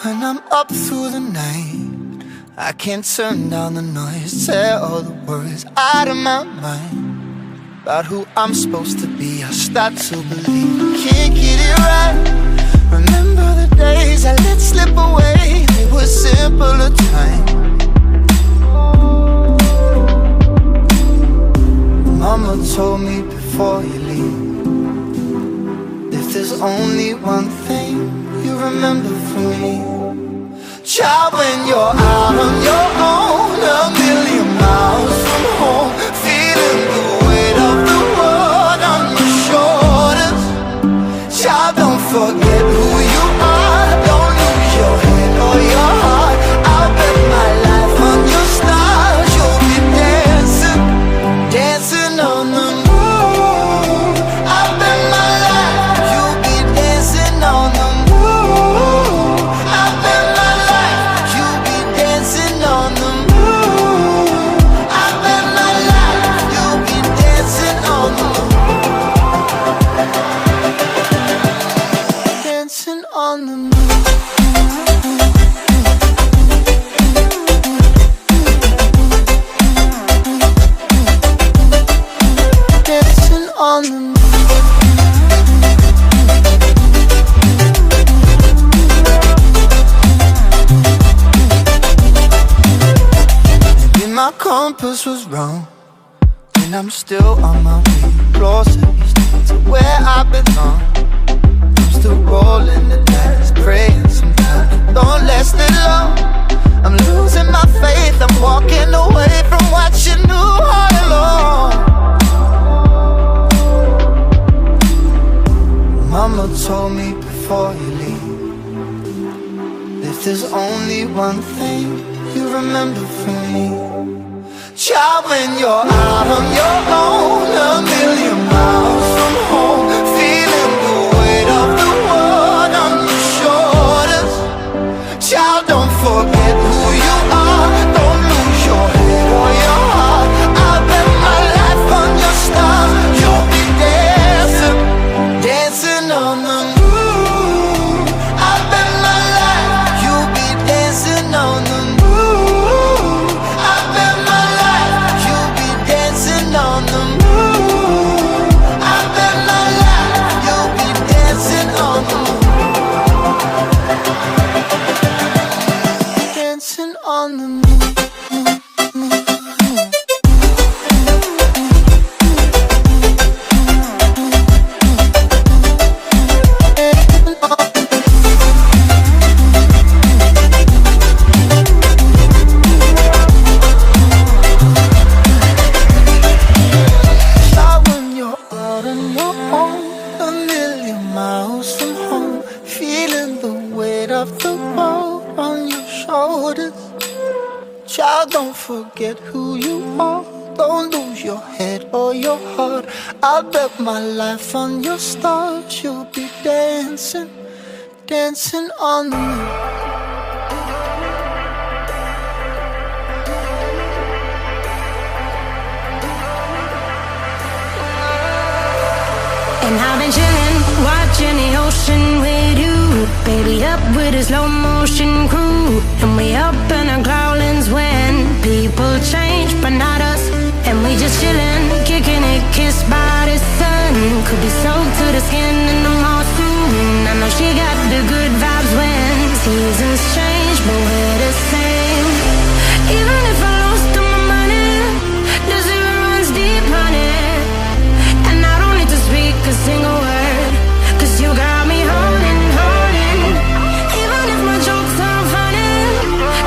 When I'm up through the night, I can't turn down the noise, tear all the worries out of my mind about who I'm supposed to be. I start to believe I can't get it right. Remember the days I let slip away, they were simpler times. Mama told me before you leave, if there's only one thing you remember from me, child, when you're out on your own, a million miles from home, feeling the weight of the world on your shoulders. Child, don't forget who you are, don't lose your head or your heart. I'll bet my life on your stars, you'll be dancing, dancing on the moon. I'll bet my life, you'll be dancing on the moon. I'll bet my life, you'll be dancing on the moon. I'll bet my life, you'll be dancing on the moon. Dancing on the moon. Dancing on the moon. Maybe my compass was wrong, and I'm still on my way closer to where I belong. I'm still rolling the dice, praying sometimes don't last it long. I'm losing my faith, I'm walking away from what you knew all along. Mama told me before you leave, if there's only one thing you remember from me, child, when you're out on your own, a million miles from home, feeling the weight of the world on your shoulders. Child, don't forget who you are, don't lose your head or your heart. I'll bet my life on your stars, you'll be dancing, dancing on the moon. I'll bet my life, you'll be dancing on the moon. I'll bet my life, you'll be dancing on the moon. I'll bet my life, you'll be dancing on the moon. Dancing on the moon. Child, when you're out on your own, a million miles from home, feeling the weight of the world on your shoulders. Child, don't forget who you are, don't lose your head or your heart. I'll bet my life on your stars, you'll be dancing, dancing on the moon. And I've been chillin', watching the ocean with you. Baby up with a slow motion crew. And we up in our growlings when people change, but not us. And we just chillin', kicking it, kissed by the sun. Could be soaked to the skin in the mall soon. I know she got the good vibes when seasons change, but we're the same. Even if I lost all my money, the zero runs deep, honey. And I don't need to speak a single word, 'cause you got me holding, holding. Even if my jokes aren't funny,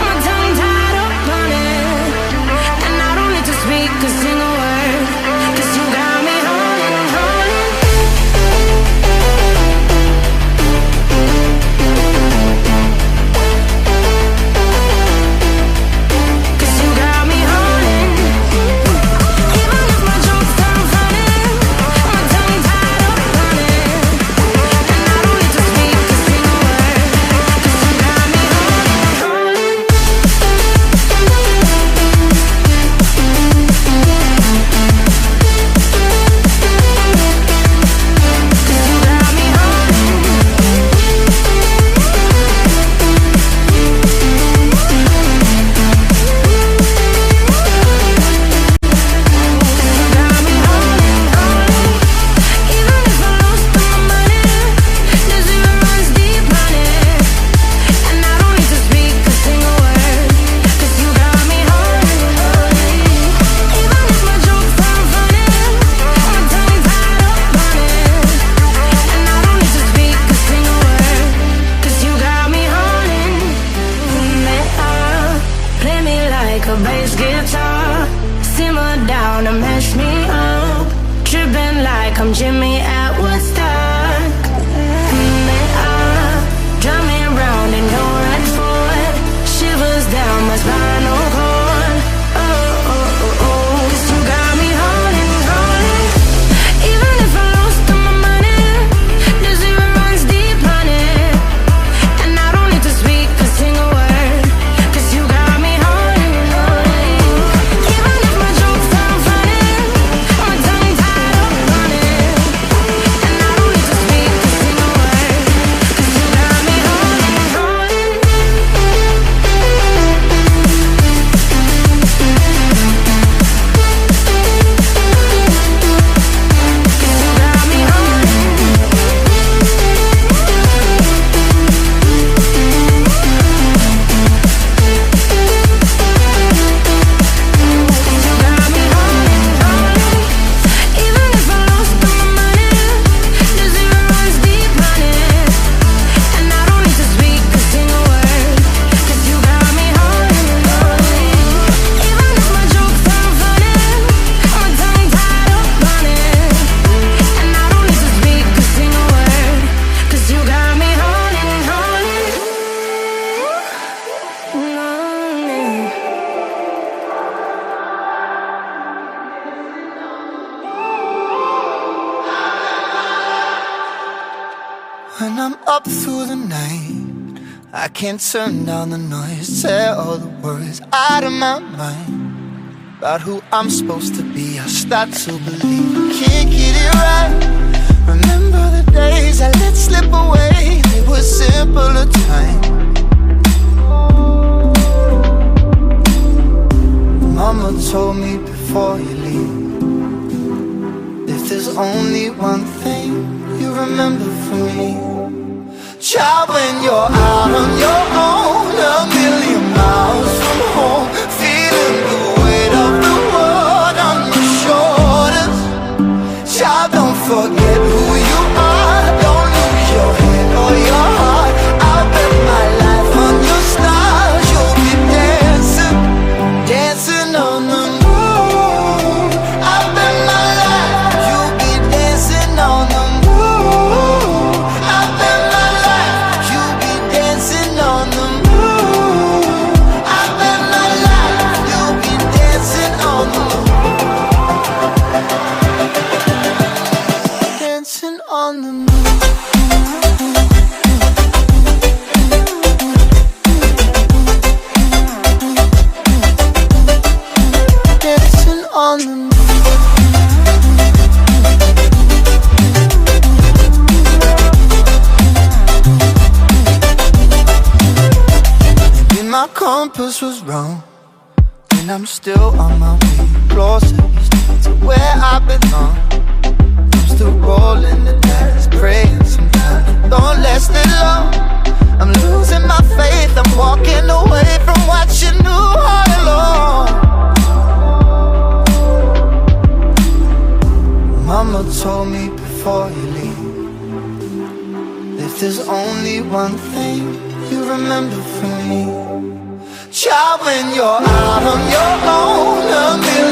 my tongue tied up on it. And I don't need to speak a single word, 'cause you got me holding, holding. wanna mess me up, tripping like I'm Jimmy at Woodstock. They are drive me around in your red Ford, shivers down my spinal cord. Oh, oh, oh, oh. 'Cause you got me holding, holding. Even if I lost all my money, the zero runs deep, honey. And I don't need to speak a single word, 'cause you got me holding, holding. Even if my jokes sound funny, my tongue tied up running. And I don't need to speak a single word, 'cause you got me holding, holding. When I'm up through the night, I can't turn down the noise, tear all the worries out of my mind. About who I'm supposed to be, I start to believe I can't get it right. Remember the days I let slip away, they were simpler times. Mama told me before you leave, if there's only one thing you remember from me, child, when you're out on your own, a million miles from home, feeling the weight of the world on your shoulders. Child, don't forget who you are, don't lose your head or your heart. I'll bet my life on your stars, you'll be dancing, dancing on the moon. I'll bet my life, you'll be dancing on the moon. I'll bet my life, you'll be dancing on the moon. I bet my life, you'll be dancing on the moon. Dancing on the moon. Dancing on the moon. Maybe my compass was wrong, and I'm still on my way closer to where I belong. I'm still rolling the dice, praying sometimes don't last it long. I'm losing my faith, I'm walking away from what you knew all along. Mama told me before you leave, if there's only one thing you remember from me, child, when you're out on your own, a million